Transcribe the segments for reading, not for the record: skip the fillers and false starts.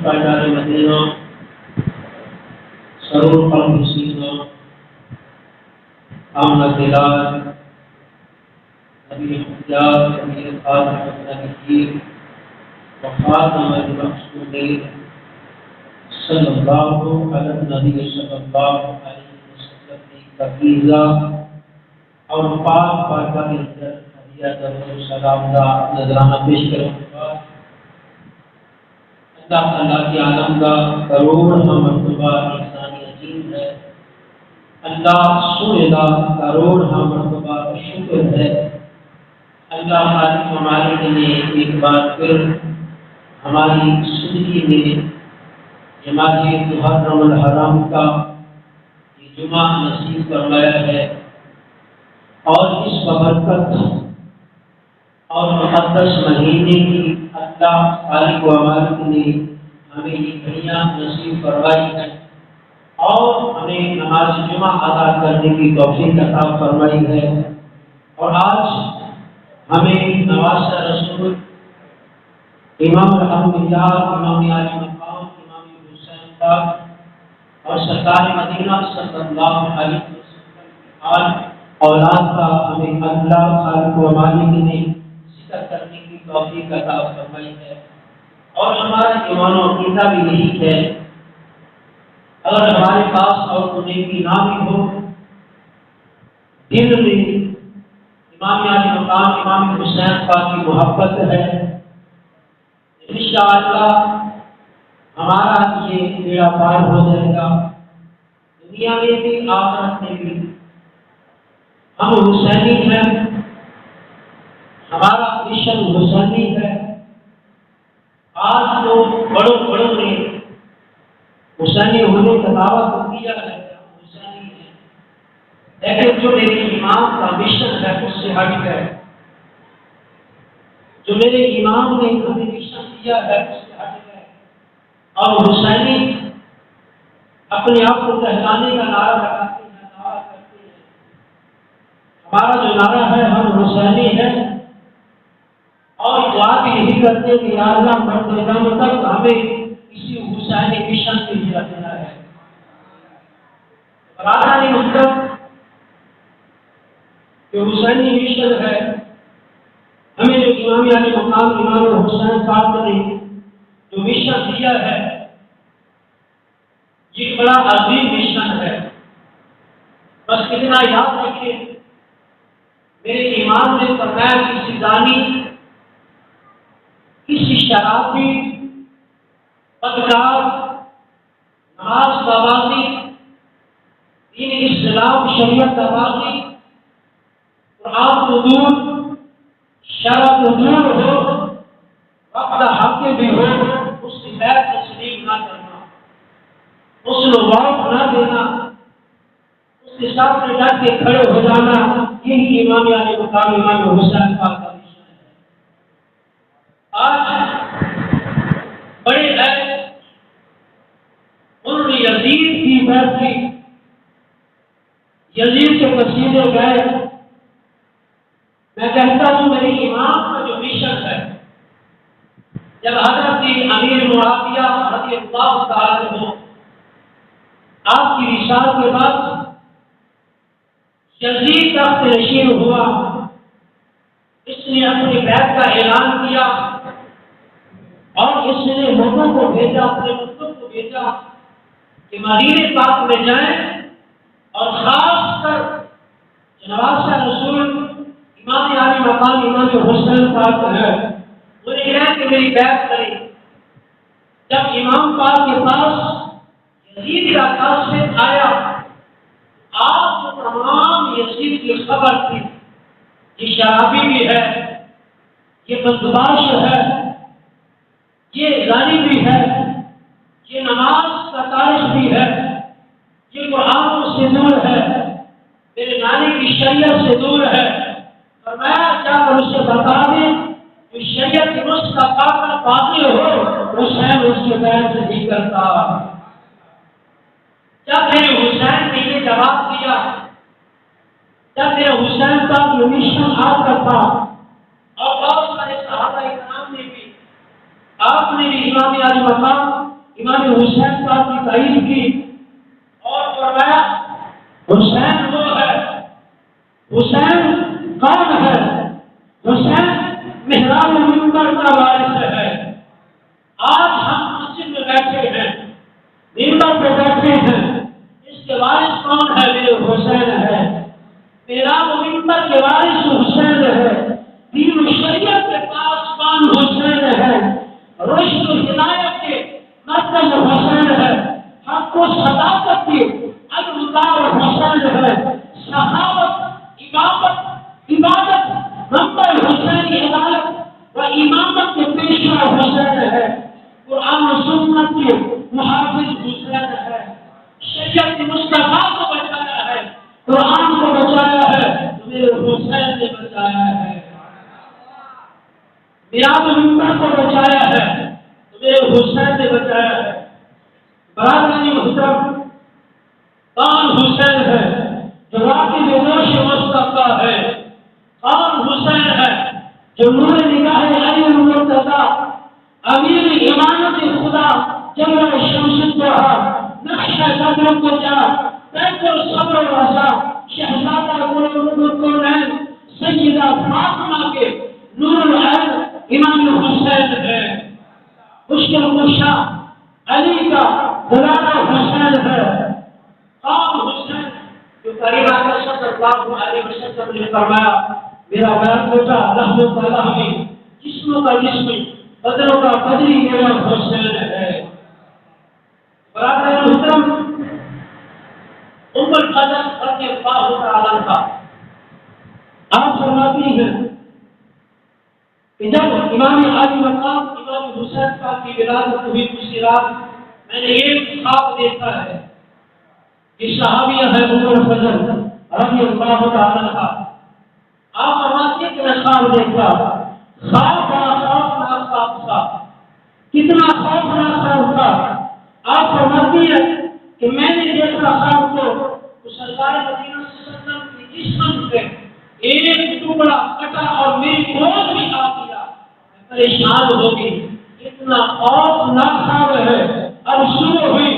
پائیدار مدینہ سرور قلب سینہ آمنہ دلال نبی حجاب نبی خاتم النبیین وخاتم المرسلین صلی اللہ علیہ النبی صلی اللہ علیہ وسلم کی تفیضہ اور پاک پاکہ کی ہدیہ درود و سلام کا نذرانہ پیش کروں گا۔ اللہ تعالیٰ کی عالم کا کروڑ مرتبہ احسان عظیم ہے۔ اللہ سونے کا کروڑ مرتبہ شکر ہے۔ اللہ خالق و مالک نے ایک بار پھر ہماری زندگی میں جماعت محرم الحرام کا یہ جمعہ نصیب فرمایا ہے، اور اس ببرکت اور مقدس مہینے کی اللہ خالق و مالک نے ہمیں یہ گھڑیاں نصیب فرمائی ہے اور ہمیں نماز جمعہ ادا کرنے کی توفیق عطا فرمائی ہے۔ اور آج ہمیں نواسہ رسول امام الانبیاء امام عالی مقام امام حسین پاک اور سرکار مدینہ صلی اللہ علیہ وسلم کی آل اولاد کا ہمیں اللہ خالق و مالک نے ذکر کرنے کی توفیق عطا فرمائی ہے۔ اور ہمارا ایمان و عقیدہ بھی یہی ہے، اگر ہمارے پاس اور کوئی نیکی نہ بھی ہو، دل میں امام عالی مقام امام حسین پاک کی محبت ہے، انشاءاللہ ہمارا یہ بیڑا پار ہو جائے گا، دنیا میں بھی آخرت میں بھی۔ ہم حسینی ہیں، ہمارا مشن حسینی ہے۔ آج تو بڑوں نے حسینی ہونے کا دعویٰ تو کیا ہے کہ ہم حسینی ہیں، لیکن جو میرے امام کا مشن ہے اس سے ہٹ گئے، جو میرے امام نے ہمیں مشن دیا ہے اس سے ہٹ گئے، اور حسینی اپنے آپ کو کہلانے کا نعرہ لگاتے ہیں، دعویٰ کرتے ہیں۔ ہمارا جو نعرہ ہے ہم حسینی ہیں، اور دعا بھی یہی کرتے ہیں کہ یا اللہ مرتے دم تک ہمیں کسی حسینی مشن سے ہی رکھنا ہے۔ برادران محترم، جو حسینی مشن ہے، ہمیں جو امام علی مقام امام حسین صاحب نے جو مشن دیا ہے، یہ بڑا عظیم مشن ہے۔ بس اتنا یاد رکھیں، میرے امام نے فرمایا کسی دانی، کسی شرابی، بدکار، نماز بازی، دین اسلام شریعت بازی، قرآن کو دور، شرع کو دور ہو، وقت حق بھی ہو، اس کی بیعت تسلیم نہ کرنا، اس کو وقت نہ دینا، اس کے سامنے ڈٹ کے کھڑے ہو جانا، یہی امام علی مقام امام حسین پاک کا مشن ہے۔ آج بڑے یزید کی بیعت کی، یزید کے قصیدے گئے۔ میں کہتا ہوں میرے امام کا جو مشن ہے، جب حضرت امیر معاویہ رضی اللہ تعالی عنہ آپ کی رسالت کے بعد یزید تخت نشین ہوا، اس نے اپنی بیعت کا اعلان کیا، اور اس نے لوگوں کو بھیجا، اپنے مطلب کو بھیجا کہ مدینے پاک میں جائیں، اور خاص کر نواسہ رسول امام علی مقام امام حسین پاک ہے، انہیں کہا کہ میری بیعت کریں۔ جب امام پاک کے پاس یزید کا قاصد آیا، آپ کو تمام یزید کی خبر تھی، یہ شرابی بھی ہے، یہ بدباش ہے، یہ زانی بھی ہے، یہ نماز کا تارک بھی ہے، یہ قرآن سے دور ہے، میرے نانے کی شریعت سے دور ہے۔ فرمایا کیا کر اسے بتا دیں کہ شریعت کی نص کا قاتل باقی ہو، حسین اس کے بیعت نہیں کرتا۔ جب میرے حسین نے یہ جواب دیا، جب میرے حسین کا یہ مشن آپ کا تھا، اور بہت سارے صحابہ کرام نے بھی، آپ نے بھی امام علی مقام امام حسین صاحب کی تعریف کی اور فرمایا حسین وہ ہے، حسین کون ہے؟ حسین محراب منبر کا وارث ہے۔ آج ہم مسجد میں بیٹھے ہیں، منبر پہ بیٹھے ہیں، اس کے وارث کون ہے؟ میرے حسین ہے۔ محراب منبر کے وارث حسین ہے، دین و شریعت کے پاس کون حسین ہے، رشد و ہدایت کے مرکز حسین ہے، حق و صداقت کے علمدار حسین ہے، صحابت، امامت، عبادت، منبر حسینی عدالت و امامت کے پیشوا حسین ہے، قرآن و سنت کے محافظ حسین ہے، شریعت مصطفیٰ کو بچایا ہے، قرآن کو بچایا ہے، میرے حسین نے بچایا ہے، میراب منبر کو بچایا ہے، میرے حسین نے بچایا ہے۔ برادران محترم، کون حسین ہے جو واقعی بےگوش مصطفیٰ ہے؟ کون حسین ہے جو نور نگاہ علی المرتضیٰ، امیر امانت خدا جلوہ شمس الضحیٰ، نقشہ قدر کو جا، بیت الصبر و رضا، شہزادہ قلوب الکونین، سیدہ فاطمہ کے نور العین امام حسین ہے۔ مشکل کشا علی کا دلالہ حسین ہے۔ کون حسین جو کریم آقا صلی اللہ علیہ وسلم نے فرمایا میرا بیان بیٹا رحمت اللہ علیہ، جسموں کا جسمی، بدنوں کا بدری میرا حسین ہے۔ برادر محترم، ام الفضل رضی اللہ تعالیٰ عنہا آپ فرماتی ہیں کہ جب امام علی مقام امام حسین صاحب کی ولادت ہوئی اسی رات میں نے ایک خواب دیکھا ہے کہ صحابیہ ہے ام الفضل رضی اللہ تعالیٰ عنہا، آپ فرماتی ہیں کہ میں خواب دیکھا، خواب بڑا خوفناک خواب تھا، کتنا خوفناک خواب تھا۔ آپ فرماتی ہیں کہ میں نے دیکھا خواب کو سرکار مدینہ صلی اللہ علیہ وسلم کی جسم سے ایک ٹکڑا کٹا اور میری گود میں آ گیا، میں پریشان ہو گئی، اتنا خوفناک خواب ہے۔ اب شروع ہوئی،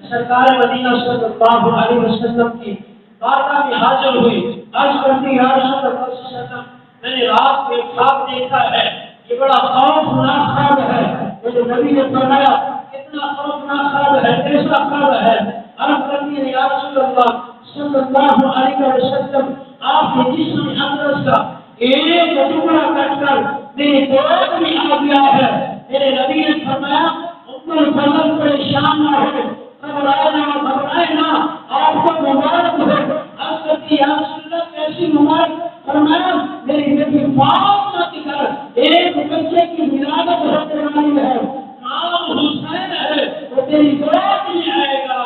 سرکار مدینہ صلی اللہ علیہ وسلم کی بارگاہ میں حاضر ہوئی، عرض کرتی یا رسول اللہ صلی اللہ علیہ وسلم میں نے رات میں خواب دیکھا ہے، یہ بڑا خوفناک خواب ہے۔ میرے نبی نے فرمایا اتنا خوفناک خواب ہے، کیسا خواب ہے؟ عرض کرتی ہے یا رسول اللہ صلی اللہ علیہ وسلم آپ کے جسم اقدس کا ایک ٹکڑا کٹ کر میری گود میں آ گیا ہے۔ میرے نبی نے فرمایا ام الفضل پریشان نہ ہو، گھبرائے نہ، آپ کو مبارک ہو۔ عرض کرتی یا رسول اللہ کیسی مبارک؟ فرمایا میری بیٹی فاطمہ کی گھر ایک بچے کی ولادت ہونے والی ہے، نام حسین ہے، وہ تیری گود میں آئے گا۔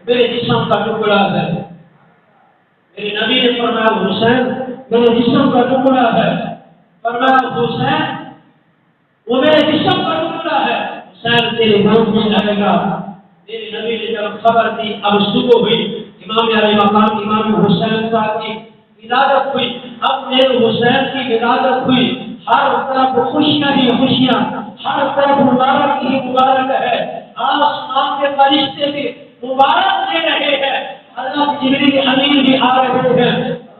میرے جسم کا ٹکڑا ہے، میرے نبی نے فرمایا حسین میرے جسم کا ٹکڑا ہے، فرمایا حسین وہ میرے جسم کا ٹکڑا ہے، حسین تیرے گود میں آئے گا۔ میرے نبی نے جب خبر دی، اب صبح ہوئی، امام علی مقام امام حسین صاحب کی ولادت ہوئی، اب میرے حسین کی ولادت ہوئی، ہر طرف خوشیاں ہی خوشیاں، ہر طرف مبارک ہی مبارک ہے، آسمان کے فرشتے بھی مبارک دے رہے ہیں، حضرت جبریل امین بھی آ رہے ہیں۔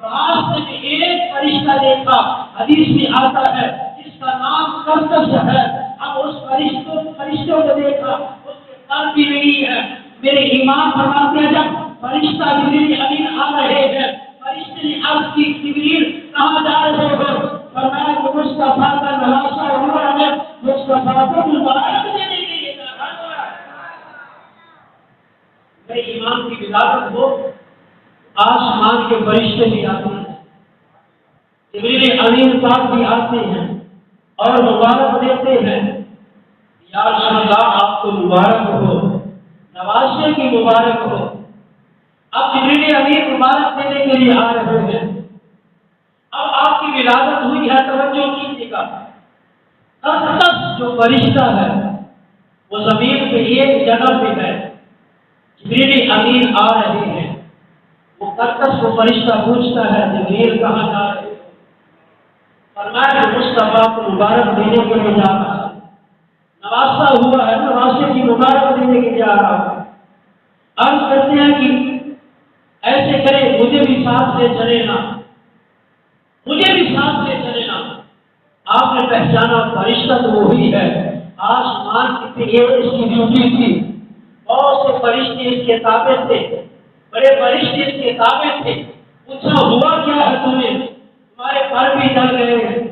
راستے میں ایک فرشتہ دیکھا، حدیث میں آتا ہے جس کا نام کرکس ہے، اب اس فرشتوں کو دیکھا، اس کے سر بھی نہیں ہے۔ میرے امام فرماتے ہیں جب فرشتہ جبریل امین آ رہے ہیں، فرشتے نے عرض کی جبریل کہاں جا رہے ہو؟ فرمایا کہ مصطفیٰ کا نواسا ہوا ہے، مصطفیٰ کو مبارک دینے کے لیے جا رہا ہے۔ میرے امام کی ولادت ہو، آسمان کے فرشتے بھی آتے ہیں، جبریل امین صاحب بھی آتے ہیں اور مبارک دیتے ہیں، یا رسول اللہ آپ کو مبارک ہو، نواسے کی مبارک ہو۔ اب جبریل امین مبارک دینے کے لیے آ رہے ہیں، اب آپ کی ولادت ہوئی ہے، توجہ کیجیے گا۔ قرطس جو فرشتہ ہے وہ زمین پہ ایک جگہ پہ ہے، جبریل امین آ رہے ہیں، وہ قرطس کو فرشتہ پوچھتا ہے جبریل کہاں جا رہے ہیں؟ فرمایا کہ مصطفیٰ کو مبارک دینے کے لیے جا رہا ہے، نوازا ہوا ہے، نوازے کی مبارک دینے کے لیے جا رہا ہے۔ عرض کرتے ہیں کہ ایسے کرے مجھے بھی ساتھ لے چلے نا، مجھے بھی ساتھ لے چلے نا۔ آپ نے پہچانا فرشتہ تو وہی ہے، آسمان کی اس کی ڈیوٹی تھی، بہت سے فرشتے اس کے تابع تھے، بڑے فرشتے اس کے تابع تھے۔ پوچھا ہوا کیا ہے تمہیں، تمہارے پر بھی جل گئے ہیں۔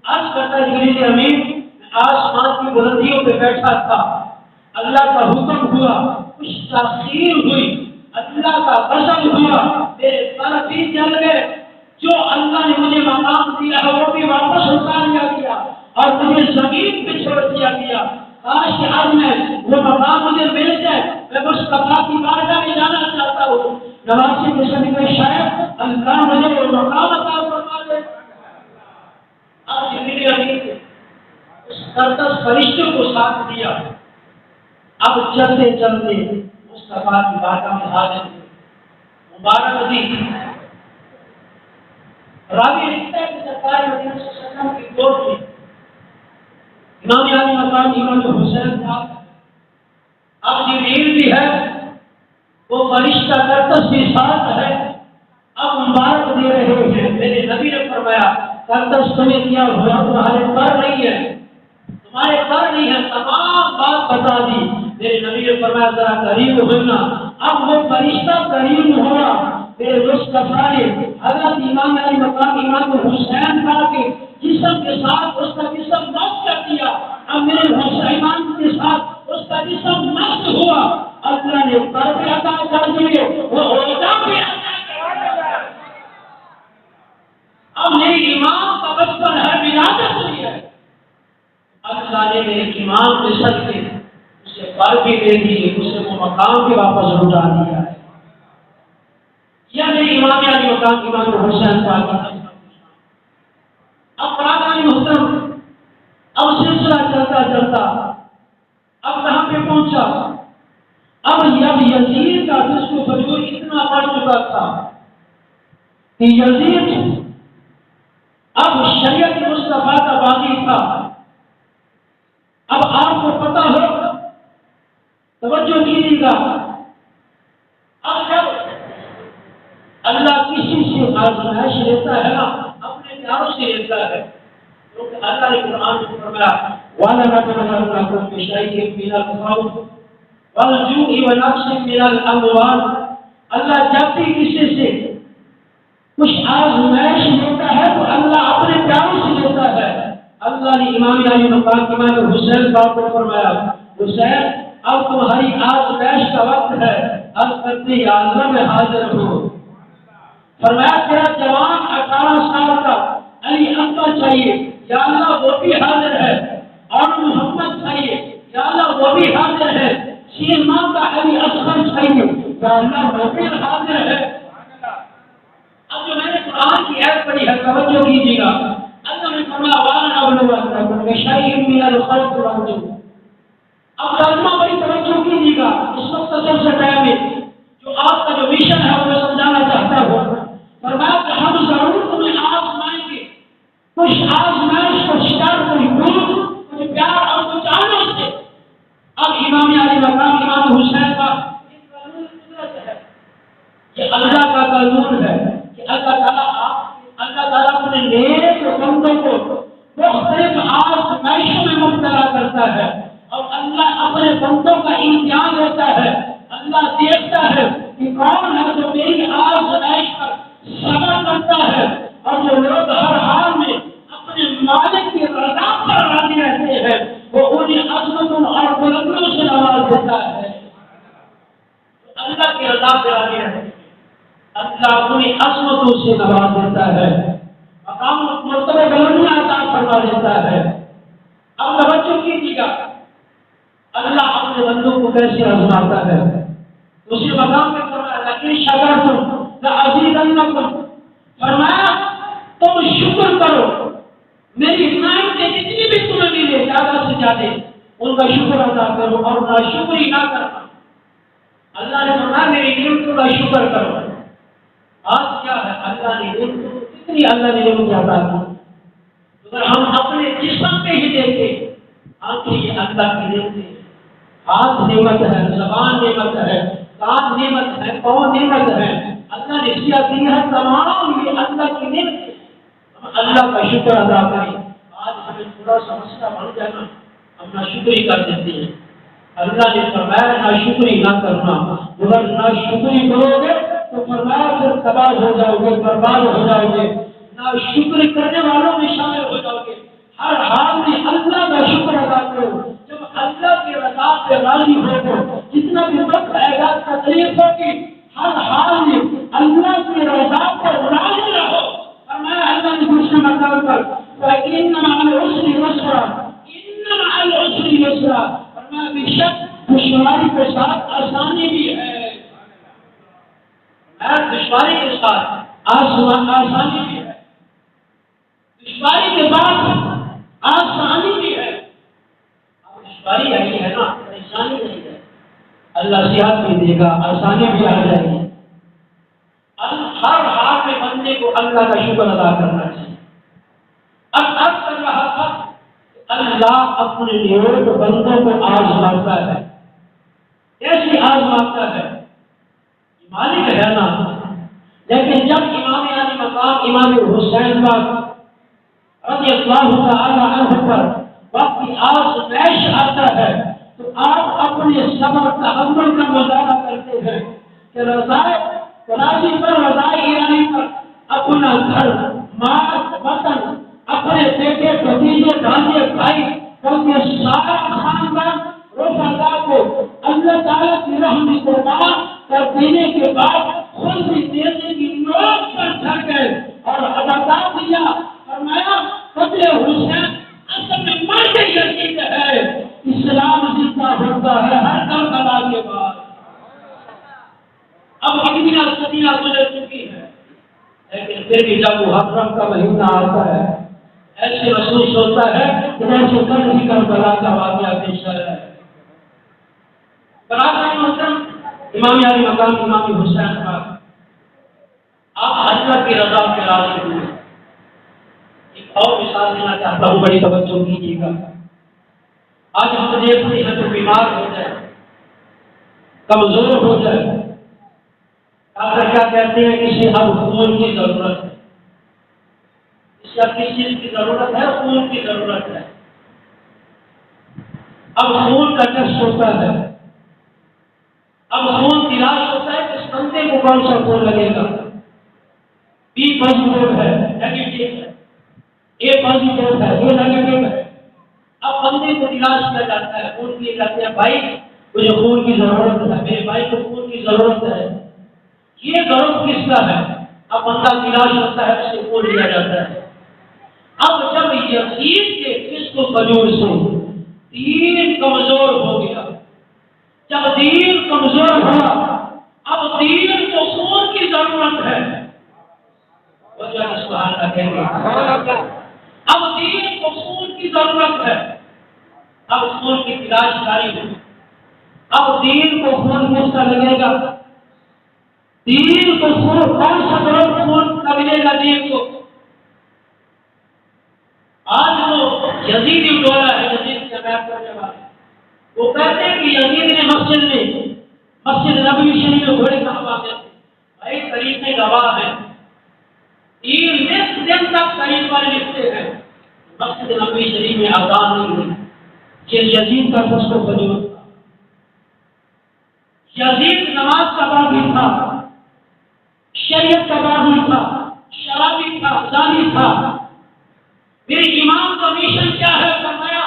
عرض کرتا جبریل امین، آسمان کی بلندیوں پہ بیٹھا تھا، اللہ کا حکم ہوا، کچھ تاخیر ہوئی، اللہ کا غضب ہوا، میرے پر بھی جل گئے۔ جو اللہ نے مجھے مقام دیا ہے وہ بھی واپس اتار لیا گیا اور مجھے زمین پہ چھوڑ دیا گیا۔ کاش کہ آج میں وہ مقام مجھے مل جائے، میں مصطفیٰ کی بارگاہ میں جانا چاہتا ہوں۔ نواسی کے سبھی میں شاید اللہ مجھے وہ مقام عطا فرما دے۔ اب جبریل امین اس قدس فرشتوں کو ساتھ دیا، اب چلتے چلتے مصطفیٰ کی بارگاہ میں حاضر ہوئے۔ مبارک دی راوی لکھتا ہے کہ سرکار مدینہ صلی اللہ علیہ وسلم کی گود میں امام علی مقام امام حسین تھا۔ اب جبریل بھی ہے، وہ فرشتہ قدس بھی ساتھ ہے، اب مبارک دے رہے ہیں۔ میرے نبی نے فرمایا قدس تمہیں کیا ہوا، تمہارے پر نہیں ہے، تمہارے پر نہیں ہے، تمام بات بتا دی۔ میرے نبی نے فرمایا ذرا قریب ہونا۔ اب وہ فرشتہ قریب ہوا، میرے مصطفیٰ نے حضرت امام علی مقام امام حسین کا کے جسم کے ساتھ اس کا جسم مست کر دیا۔ اب میرے حسین کے ساتھ اس کا جسم مست ہوا، اللہ نے پر بھی عطا کر دیے، وہ عہدہ بھی عطا کر دیا۔ اب میری امام کا بچپن ہے، ولادت ہوئی ہے، اللہ نے میرے امام کے سر کے اسے پر بھی دے دی، اسے وہ مقام بھی واپس لوٹا دیا ہے۔ یا میری امام علی مقام امام حسین پاک۔ اب قرآن محترم، اب سلسلہ چلتا چلتا اب کہاں پہ پہنچا؟ اب یزید کا جس کو فجور اتنا بڑھ چکا تھا کہ یزید اب شریعت مصطفیٰ کا باغی تھا۔ اب آپ کو پتا ہو، توجہ کیجیے گا، اب جب اللہ کسی سے آزمائش لیتا ہے نا، اپنے پیاروں سے لیتا ہے، کیونکہ اللہ نے قرآن میں فرمایا وَلَنَبْلُوَنَّكُم بِشَيْءٍ مِّنَ الْخَوْفِ وَالْجُوعِ وَنَقْصٍ مِّنَ الْأَمْوَالِ۔ اللہ جب بھی کسی سے کچھ آزمائش لیتا ہے تو اللہ اپنے پیاروں سے لیتا ہے۔ اللہ نے امام علی مقام امام حسین باپ کو فرمایا حسین اب تمہاری آزمائش کا وقت ہے، اب کرتے یا اللہ میں حاضر ہوں۔ فرمایا تیرا جوان 18 سال کا علی اکبر چاہیے، یا اللہ وہ بھی حاضر ہے، اور محمد چاہیے، یا اللہ وہ بھی حاضر ہے، 6 ماہ کا علی اصغر چاہیے، یا اللہ وہ بھی حاضر ہے۔ اب جو میں نے قرآن کی آیت پڑھی ہے توجہ کیجیے گا، اللہ نے فرمایا وَلَنَبْلُوَنَّكُم بِشَيْءٍ مِّنَ الْخَوْفِ وَالْجُوعِ۔ اب ترجمہ بڑی توجہ کیجیے گا، اس وقت سب سے پہلے جو آپ کا جو مشن ہے وہ میں سمجھانا چاہتا ہوں۔ فرمایا کہ ہم ضرور تمہیں آزمائیں گے، کچھ آزمائش کو شکار کوئی دور کچھ پیار اور کچھ آنوں سے۔ اب امام علی مقام امام حسین کا ایک قانون قدرت ہے، یہ اللہ کا قانون ہے کہ اللہ تعالیٰ اپنے نیک بندوں کو مختلف آزمائشوں میں مبتلا کرتا ہے، اور اللہ اپنے بندوں کا امتحان لیتا ہے۔ اللہ دیکھتا ہے کہ کون ہے جو میری آزمائش پر صبر کرتا ہے، اور جو لوگ ہر حال میں اپنے مالک کی رضا پر راضی رہتے ہیں وہ انہیں عظمتوں اور بلندیوں سے نواز دیتا ہے۔ اللہ کی رضا پر راضی رہتے ہیں، اللہ انہیں عظمتوں سے نواز دیتا ہے، مقام مرتبہ بلندیاں عطا فرما دیتا ہے۔ اب توجہ کیجیے گا، اللہ اپنے بندوں کو کیسے آزماتا ہے۔ اسی مقام میں فرمایا لَئِن شَكَرْتُمْ لَأَزِيدَنَّكُمْ، فرمایا تم شکر کرو، میری نعمتیں جتنی بھی تمہیں ملے زیادہ سے زیادہ ان کا شکر ادا کرو اور ناشکری نہ کرنا۔ اللہ نے فرمایا میری نعمتوں کا شکر کرو۔ آج کیا ہے، اللہ نے نعمتوں کتنی اللہ نے نعمتیں عطا کی، اگر ہم اپنے جسم پہ ہی دیکھیں، آنکھیں یہ اللہ کی نعمت ہے، ہاتھ نعمت ہے، زبان نعمت ہے، کان نعمت ہے، پاؤں نعمت ہے، اللہ نے کیا دیا ہے، تمام یہ اللہ کی نعمت ہے۔ ہم اللہ کا شکر ادا کریں۔ آج ہمیں تھوڑا سا مسئلہ بن جانا، ہم ناشکری کر دیتے ہیں۔ اللہ نے فرمایا ناشکری نہ کرنا، اگر ناشکری کرو گے تو فرمایا پھر تباہ ہو جاؤ گے، برباد ہو جاؤ گے، ناشکری کرنے والوں میں شامل ہو جاؤ گے۔ ہر حال میں اللہ کا شکر ادا کرو۔ جب اللہ کی رضا پہ راضی ہو تو جتنا بھی وقت آئے گا، تکلیف ہوگی، ہر حال میں اللہ کی رضا پر راضی رہو۔ فرمایا اللہ نے دوسرے مقام پر فَإِنَّ مَعَ الْعُسْرِ يُسْرًا، إِنَّ مَعَ الْعُسْرِ يُسْرًا، فرمایا بے شک دشواری کے ساتھ آسانی بھی ہے۔ دشواری کے ساتھ آسانی بھی ہے، دشواری کے بعد آسانی بھی ہے۔ اب دشواری آئی ہے نا، پریشانی نہیں ہے، اللہ صحت بھی دے گا، آسانی بھی آ جائے گی۔ ہر حال میں بندے کو اللہ کا شکر ادا کرنا چاہیے۔ اب کر رہا تھا اللہ اپنے نیک بندوں کو آزماتا ہے، کیسے آزماتا ہے؟ مالک ہے نا، لیکن جب امام علی مقام امام حسین پاک رضی اللہ تعالی عنہ پر وقت آزمائش آتا ہے تو آپ اپنے صبر تحمل کا مظاہرہ کرتے ہیں کہ راضی پر رضائے الہی پر اپنا گھر، مال، وطن، اپنے بیٹے، بھتیجے، بھانجے، بھائی، بلکہ سارا خاندان رفقا کو اللہ تعالیٰ کی رحمت قربان کر دینے کے بعد خود بھی دینے کی نوبت پر چڑھ گئے اور بتا دیا، فرمایا قتل حسین اصل میں مرد یزید ہے، اسلام زندہ ہوتا ہے ہر کربلا کے بعد۔ اب اتنی صدیاں گزر چکی ہے، لیکن پھر بھی جب محرم کا مہینہ آتا ہے ایسے محسوس ہوتا ہے کہ جیسے کل ہی کربلا کا واقعہ پیش آیا ہے۔ امام علی مقام امام حسین کا آپ اللہ کی رضا کے راضی ہوئے۔ ایک اور مثال دینا چاہتا ہوں، بڑی توجہ کیجیے گا۔ آج ہم دیکھتے ہیں تو بیمار ہو جائے، کمزور ہو جائے، ڈاکٹر کیا کہتے ہیں؟ اسے اب خون کی ضرورت ہے، اسے اب کس چیز کی ضرورت ہے؟ خون کی ضرورت ہے۔ اب خون کا ٹیسٹ ہوتا ہے، اب خون تلاش ہوتا ہے کہ اس بندے کو کون سا خون لگے گا۔ بی پازیٹیو ہے، نیگیٹو ہے، اے پازیٹیو ہے، اے نیگیٹو ہے۔ اب بندے کو تلاش کیا جاتا ہے، خون کیے جاتے ہیں، بھائی مجھے خون کی ضرورت ہے، میرے بھائی کو خون کی ضرورت ہے۔ یہ ضرورت کس کا ہے؟ اب بندہ تلاش ہوتا ہے، اسے خون لیا جاتا ہے۔ اب جب یزید کے فسق و فجور سے دین کمزور ہو گیا، جب دین کمزور ہوا، اب دین کو خون کی ضرورت ہے۔ اب دین کو خون کی ضرورت ہے، اب خون کی تلاش جاری ہوئی۔ اب دین کو خون کس کا لگے گا؟ دین کو خون کون سا ضرورت خون کا ملے گا دین کو؟ آج وہ یزید ڈولا ہے، یزید کے بیان کرنے والے وہ کہتے ہیں کہ یزید نے مسجد نبوی شریف میں گھوڑے کہاں باندھے تھے؟ بھائی طریقے گواہ ہیں، تین دن تک طریق والے لکھتے ہیں مسجد نبوی شریف میں آزاد نہیں ہوئی۔ یہ یزید کا فسق و فجور تھا۔ یزید نماز کا باغی تھا، شریعت کا باغی تھا، شرابی تھا، زانی تھا۔ میرے امام کا مشن کیا ہے؟ فرمایا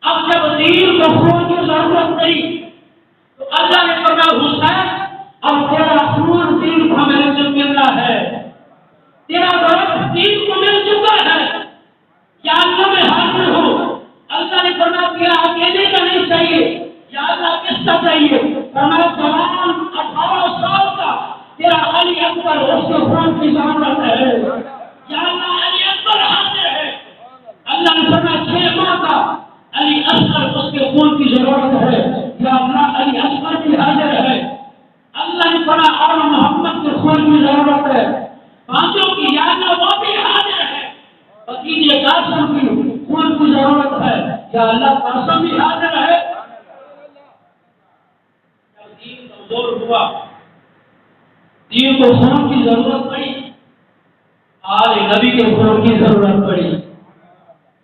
اب جب دین کو خون کی ضرورت نہیں تو اللہ نے فرمایا حسین اب تیرا خون دین کو میرے سے ملنا ہے، تیرا ضرورت دین کو مل چکا ہے، یا اللہ میں حاضر ہوں۔ اللہ نے فرمایا تیرا اکیلے کا نہیں چاہیے، یا اللہ کس کا چاہیے؟ فرمایا جوان 18 سال کا تیرا علی اکبر، اس کے خون کی ضرورت ہے، یا اللہ علی اکبر حاضر ہے۔ اللہ نے فرمایا 6 ماہ کا علی اصغر، اس کے خون کی ضرورت بقیہ قاسم کی خون کی ضرورت ہے یا اللہ قاسم بھی حاضر ہے. جب دین کمزور ہوا، دین کو خون کی ضرورت پڑی، آل نبی کے خون کی ضرورت پڑی.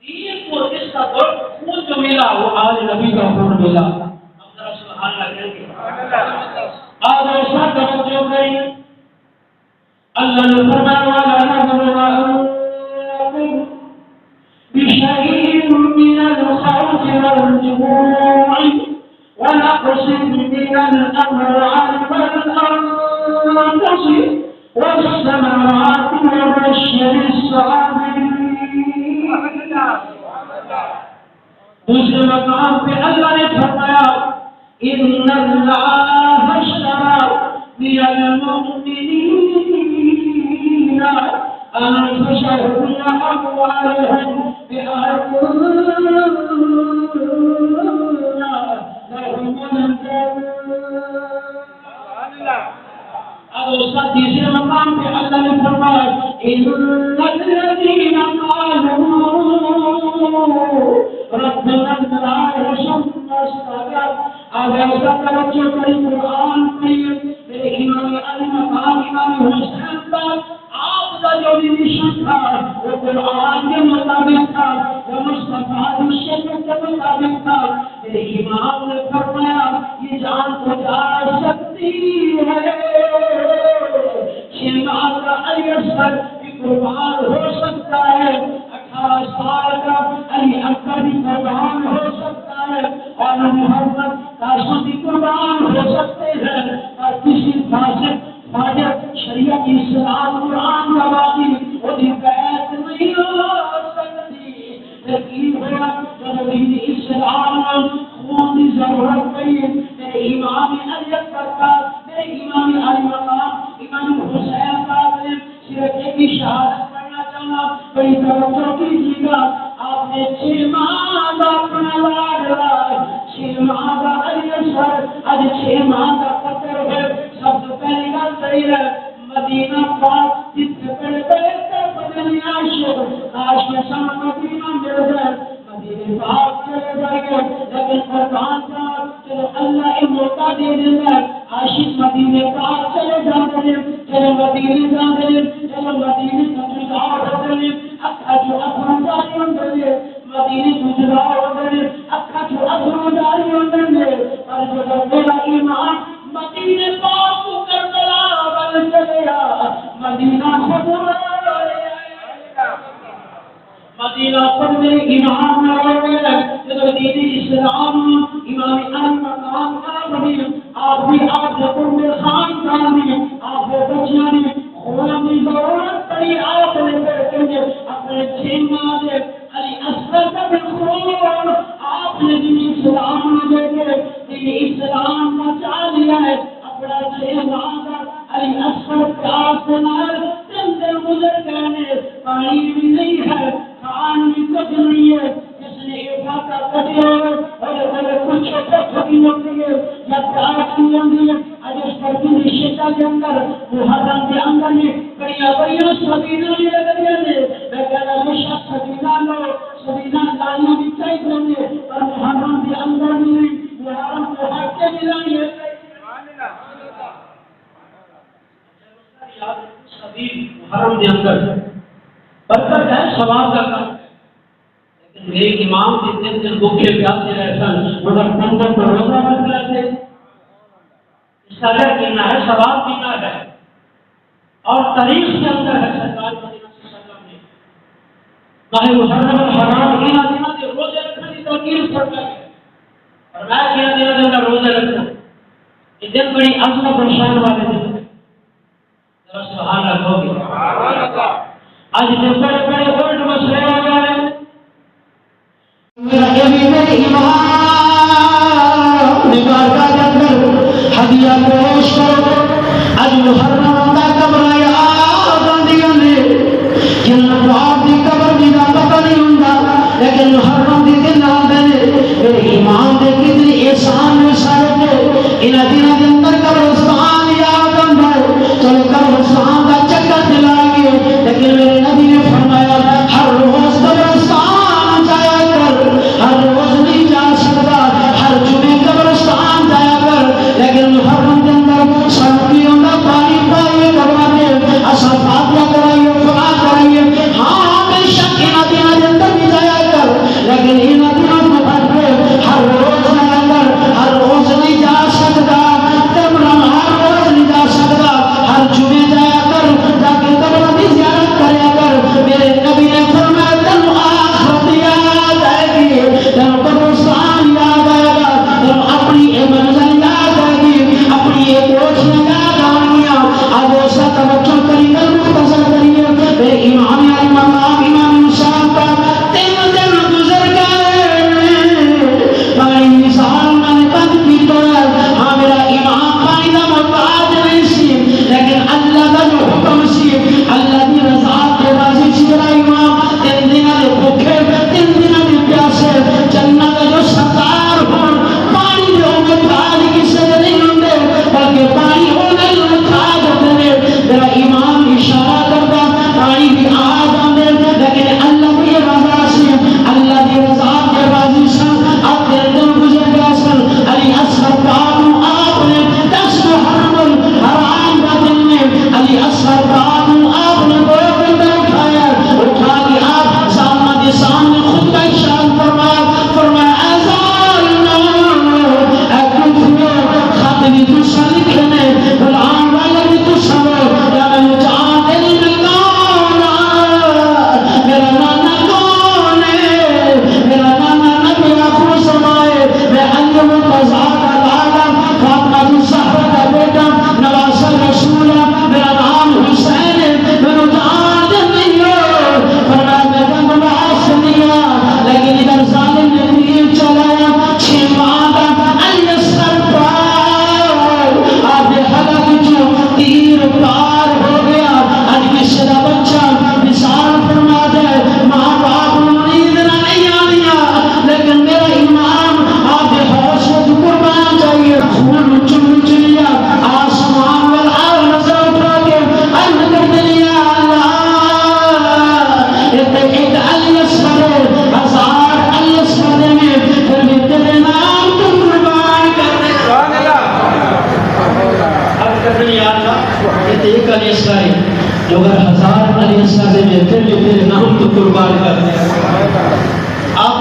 دین کو جس کا خون جو ملا وہ آل نبی کا خون ملا. ہم ذرا سبحان اللہ کہیں گے. آج ایسا توجہ کریں، اللہ نے فرمایا وَلَا نَبْلُوَنَّكُم بِشَيْءٍ مِّنَ الْخَوْفِ وَالْجُوعِ وَنَقْصٍ مِّنَ الْأَمْوَالِ وَالْأَنفُسِ وَالثَّمَرَاتِ وَبَشِّرِ الصَّابِرِينَ. دوسرے مقام پہ اللہ نے فرمایا إِنَّ اللَّهَ اشْتَرَىٰ مِنَ الْمُؤْمِنِينَ أَنفُسَهُمْ وَأَمْوَالَهُمْ بِأَنَّ لَهُمُ الْجَنَّةَ. اب اس کا تیسرے مقام پہ اللہ نے فرمایا إِنَّ الَّذِينَ قَالُوا رَبُّنَا اللَّهُ ثُمَّ اسْتَقَامُوا. اب ایسا توجہ کریں قرآن پڑھیے. میرے امام علی مقام امام حسین پر آپ کا جو مشن تھا وہ قرآن کے مطابق تھا، وہ مصطفیٰ کی شریعت کے مطابق تھا. میرے امام نے فرمایا یہ جان کو جا سکتی ہے، شیمان کا علی اصغر بھی قربان ہو سکتا ہے، 18 سال کا علی اکبر بھی قربان ہو سکتا ہے، اور محمد قاسم بھی قربان ہو سکتے ہیں. اور کسی فاسق فاجر شریعت اسلام قرآن کا باقی وہ بھی بیعت نہیں ہو سکتی. تکلیف ہوا جب دین اسلام خون کی ضرورت پڑی. میرے امام علی اکبر کا، میرے امام علی مقام امام حسین کا صرف ایک ہی شہادت پڑھنا چاہنا. بڑی توجہ کیجیے گا. آپ نے 6 ماہ کا اپنا لاڈلا، 6 ماہ کا علی اصغر، آج 6 ماہ کا پتر ہے. سب سے پہلی بات صحیح ہے مدینہ پاک جس سے پہلے بدنی عاشق کاش کے سامنے مدینہ مل جائے، مدینہ پاک چلے جائیں گے. لیکن قربان پاک چلو اللہ ایک موقع دے دیں گے، عاشق مدینہ پاک چلے جاتے ہیں، چلو مدینہ جاتے ہیں، چلو مدینہ گزار ہوتے ہیں. اکھا جو اپنا جاری ہوتے ہیں مدینہ گزار ہوتے ہیں، اکھا جو اپنا جاری ہوتے ہیں. اور جو میرا ایمان مدینہ پاک کو کربلا بن چلیا، مدینہ خود مدینہ پر میرے امام نہ ہوئے جب دین اسلام امام علی مقام کا بنی. آپ بھی آپ حکم خان جانی آپ وہ بچیانی خون کی ضرورت پڑی. آپ نے بیٹھے اپنے 6 ماہ علی اصغر کا بھی خون آپ نے دین اسلام میں دیکھے، دین اسلام بچا لیا ہے. اپنا 6 ماہ کا علی اصغر پیاس سے نال 3 دن گزر گئے، پانی بھی نہیں ہے، کھان بھی کچھ نہیں ہے. جس نے ایسا کا کٹے اور کچھ چھوٹی ہوتی ہے یا پیاس کی ہوتی ہے. آج اس پر کی رشتہ کے اندر محرم کے اندر میں بڑی سبینہ بھی لگے ہیں. میں کہہ رہا ہمیشہ سبینہ لو، سبینہ لانا بھی چاہیے اور محرم کے اندر بھی محرم کو حق کے ملائیے. محرم کے اندر برکت ہے، ثواب کا کام ہے. لیکن میرے امام جتنے دن بھوکے پیاسے رہتے مگر بندوں کو روزہ رکھ لیتے. اس کا کہنا ہے ثواب کینا ہے اور تاریخ کے اندر ہے. سرکار مدینہ صلی اللہ علیہ وسلم نے ماہ محرم الحرام کینا دینا کے روزے رکھنے کی ترغیب فرمائی اور میں کینا دینا دن کا روزہ رکھنا. یہ دن بڑی عظمت اور شان والے دن. سبحان اللہ. آج جو بڑے بڑے ورڈ مسئلے ہو گئے میرے امام نگارہ کے اندر ہدیہ پیش کرو. آج محرم کا قبر یاد آندیاں نے جنہاں باپ دی قبر دی دا پتہ نہیں ہوندا لیکن محرم دی دن آندے نے. میرے امام دے کتنی احسان نے سارے کو انہاں دناں دے اندر قبرستان یاد آندا ہے. چلو قبرستان دا چکر دلا گے لیکن میرے نبی نے فرمایا ہر روز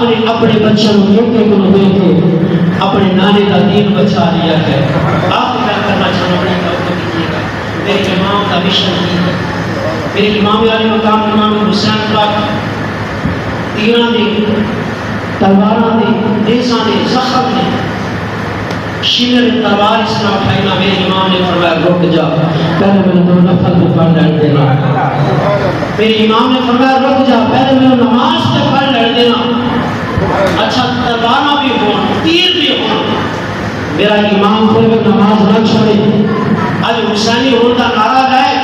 آپ نے اپنے بچوں کو دے کے اپنے نانے کا دین بچا لیا ہے. آپ کیا کرنا چاہتے ہیں تو کیجیے گا. میرے امام کا مشن ہی ہے. میرے امام علی مقام امام حسین پاک تیراں دے تلواراں دے نیزاں دے زخم دے شمر تلوار اس طرح اٹھائی نہ. میرے امام نے فرمایا رک جا, پہلے میں نے 2 نفل کو پڑھ لڑ دینا. میرے امام نے فرمایا رک جا, پہلے میں نے نماز سے پڑھ لڑ دینا. اچھا تلواراں بھی ہوں تیر بھی ہوں. میرا امام پھر بھی نماز نہ چھوڑے. آج حسینی ہونے کا نعرہ گائے,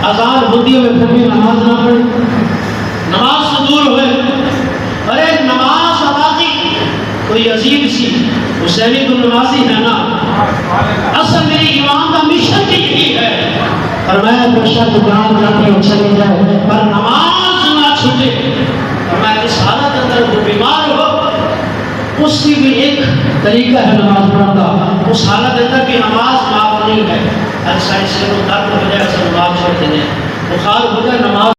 اذان ہوتی ہوئے پھر بھی نماز نہ پڑھے, نماز سے دور ہوئے. ارے نماز ادا کی کوئی عجیب سی حسینی تو نمازی ہے نا. اصل میرے امام کا مشن بھی یہی ہے. فرمایا بشک جان جاتی ہو چلی جائے پر نماز نہ چھوٹے. فرمایا اس حالت اندر وہ بیمار ہو اس کی بھی ایک طریقہ ہے نماز پڑھنا. اس حالت اندر بھی نماز معاف نہیں ہے. ہر سائز سے درد ہو جائے نماز چھوڑ دیں, بخار ہو جائے نماز